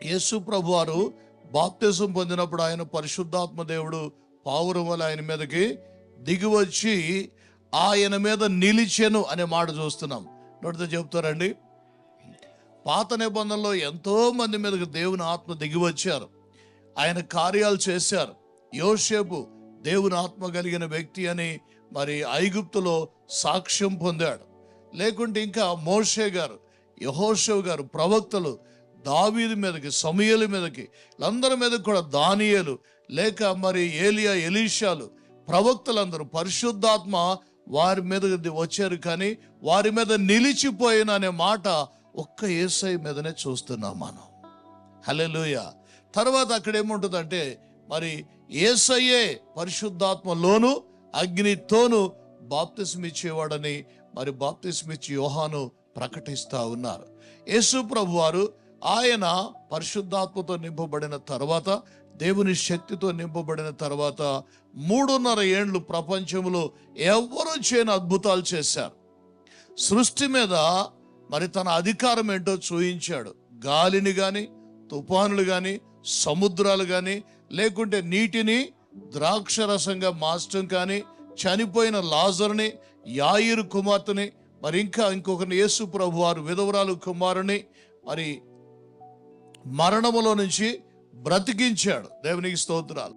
యేసు ప్రభు వారు బాప్తిజం పొందినప్పుడు ఆయన పరిశుద్ధాత్మ దేవుడు పావురం వల్ల ఆయన మీదకి దిగి వచ్చి ఆయన మీద నిలిచెను అనే మాట చూస్తున్నాం. నోటితో చెప్తారండి, పాత నిబంధనలో ఎంతో మంది మీదకి దేవుని ఆత్మ దిగి వచ్చారు, ఆయన కార్యాలు చేశారు. యోసేపు దేవుని ఆత్మ కలిగిన వ్యక్తి అని మరి ఐగుప్తులో సాక్ష్యం పొందాడు. లేకుంటే ఇంకా మోషే గారు, యెహోషువ గారు, ప్రవక్తలు దావీదు మీదకి, సమూయేలు మీదకి, వీళ్ళందరి మీద కూడా దానియేలు, లేక మరి ఏలియా, ఎలీషాలు, ప్రవక్తలందరూ పరిశుద్ధాత్మ వారి మీద వచ్చారు. కానీ వారి మీద నిలిచిపోయిన అనే మాట ఒక్క యేసయ్య మీదనే చూస్తున్నాం మనం. హల్లెలూయా. తర్వాత అక్కడ ఏముంటుందంటే, మరి యేసయ్యే పరిశుద్ధాత్మలోను అగ్నితోను బాప్తిస్మ ఇచ్చేవాడని మరి బాప్తిస్మ ఇచ్చి యోహాను ప్రకటిస్తూ ఉన్నారు. యేసు ప్రభు వారు ఆయన పరిశుద్ధాత్మతో నింపబడిన తర్వాత, దేవుని శక్తితో నింపబడిన తర్వాత 3.5 ఏండ్లు ప్రపంచంలో ఎవరు చేయని అద్భుతాలు చేశారు. సృష్టి మీద మరి తన అధికారం ఏంటో చూయించాడు. గాలిని కానీ, తుఫానులు కానీ, సముద్రాలు కానీ, లేకుంటే నీటిని ద్రాక్షరసంగా మార్చడం కానీ, చనిపోయిన లాజరుని, యాయిరు కుమార్తెని, మరి ఇంకొకరిని యేసు ప్రభు వారు విధవరాలు కుమారుని మరి మరణములో నుంచి బ్రతికించాడు. దేవునికి స్తోత్రాలు.